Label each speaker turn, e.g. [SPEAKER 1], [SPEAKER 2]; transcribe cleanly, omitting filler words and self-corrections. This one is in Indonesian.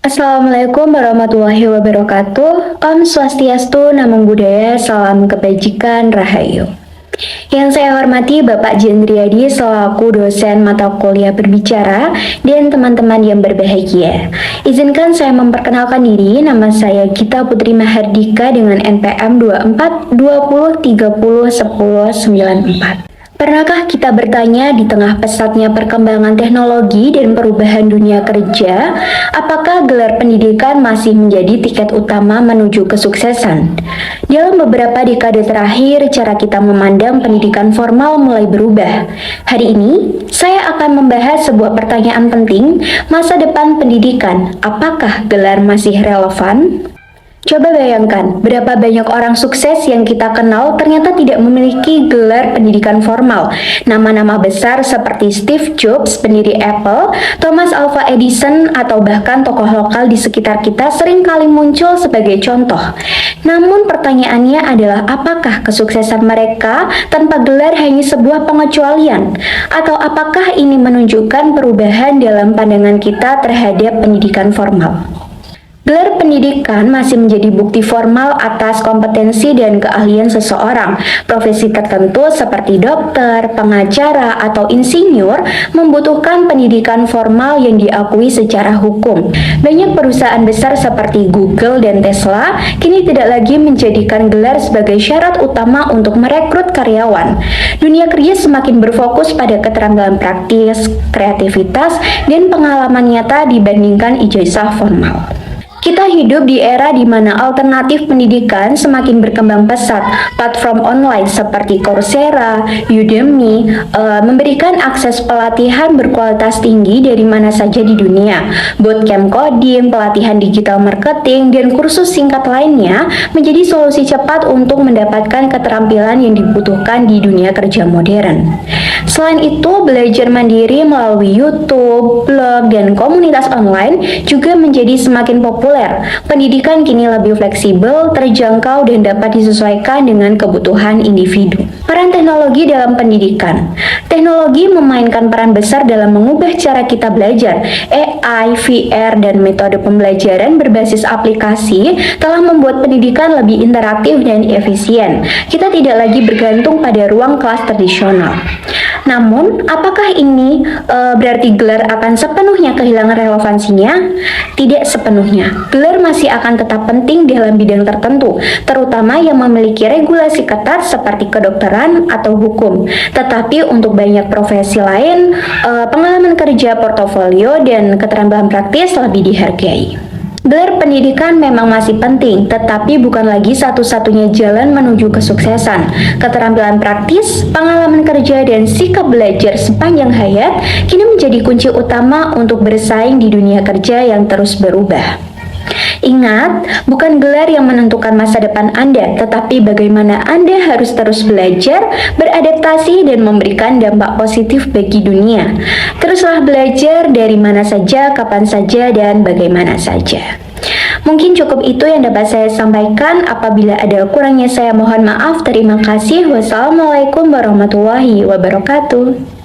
[SPEAKER 1] Assalamualaikum warahmatullahi wabarakatuh. Om Swastiastu, Namo Buddhaya, salam kebajikan, rahayu. Yang saya hormati Bapak Jendriadi selaku dosen mata kuliah berbicara dan teman-teman yang berbahagia. Izinkan saya memperkenalkan diri, nama saya Gita Putri Mahardika dengan NPM 24 20 30 10 94. Pernahkah kita bertanya di tengah pesatnya perkembangan teknologi dan perubahan dunia kerja, apakah gelar pendidikan masih menjadi tiket utama menuju kesuksesan? Dalam beberapa dekade terakhir, cara kita memandang pendidikan formal mulai berubah. Hari ini, saya akan membahas sebuah pertanyaan penting, masa depan pendidikan, apakah gelar masih relevan? Coba bayangkan, berapa banyak orang sukses yang kita kenal ternyata tidak memiliki gelar pendidikan formal. Nama-nama besar seperti Steve Jobs, pendiri Apple, Thomas Alva Edison, atau bahkan tokoh lokal di sekitar kita sering kali muncul sebagai contoh. Namun pertanyaannya adalah apakah kesuksesan mereka tanpa gelar hanya sebuah pengecualian? Atau apakah ini menunjukkan perubahan dalam pandangan kita terhadap pendidikan formal? Gelar pendidikan masih menjadi bukti formal atas kompetensi dan keahlian seseorang. Profesi tertentu seperti dokter, pengacara, atau insinyur membutuhkan pendidikan formal yang diakui secara hukum. Banyak perusahaan besar seperti Google dan Tesla kini tidak lagi menjadikan gelar sebagai syarat utama untuk merekrut karyawan. Dunia kerja semakin berfokus pada keterampilan praktis, kreativitas, dan pengalaman nyata dibandingkan ijazah formal. Kita hidup di era di mana alternatif pendidikan semakin berkembang pesat. Platform online seperti Coursera, Udemy memberikan akses pelatihan berkualitas tinggi dari mana saja di dunia. Bootcamp coding, pelatihan digital marketing, dan kursus singkat lainnya menjadi solusi cepat untuk mendapatkan keterampilan yang dibutuhkan di dunia kerja modern. Selain itu, belajar mandiri melalui YouTube, blog, dan komunitas online juga menjadi semakin populer. Pendidikan kini lebih fleksibel, terjangkau, dan dapat disesuaikan dengan kebutuhan individu. Peran teknologi dalam pendidikan. Teknologi memainkan peran besar dalam mengubah cara kita belajar. AI, VR, dan metode pembelajaran berbasis aplikasi telah membuat pendidikan lebih interaktif dan efisien. Kita tidak lagi bergantung pada ruang kelas tradisional. Namun, apakah ini berarti gelar akan sepenuhnya kehilangan relevansinya? Tidak sepenuhnya. Gelar masih akan tetap penting dalam bidang tertentu, terutama yang memiliki regulasi ketat seperti kedokteran atau hukum. Tetapi untuk banyak profesi lain, pengalaman kerja, portofolio, dan keterampilan praktis lebih dihargai. Gelar pendidikan memang masih penting, tetapi bukan lagi satu-satunya jalan menuju kesuksesan. Keterampilan praktis, pengalaman kerja, dan sikap belajar sepanjang hayat kini menjadi kunci utama untuk bersaing di dunia kerja yang terus berubah. Ingat, bukan gelar yang menentukan masa depan Anda, tetapi bagaimana Anda harus terus belajar, beradaptasi, dan memberikan dampak positif bagi dunia. Teruslah belajar dari mana saja, kapan saja, dan bagaimana saja. Mungkin cukup itu yang dapat saya sampaikan. Apabila ada kurangnya saya mohon maaf. Terima kasih. Wassalamualaikum warahmatullahi wabarakatuh.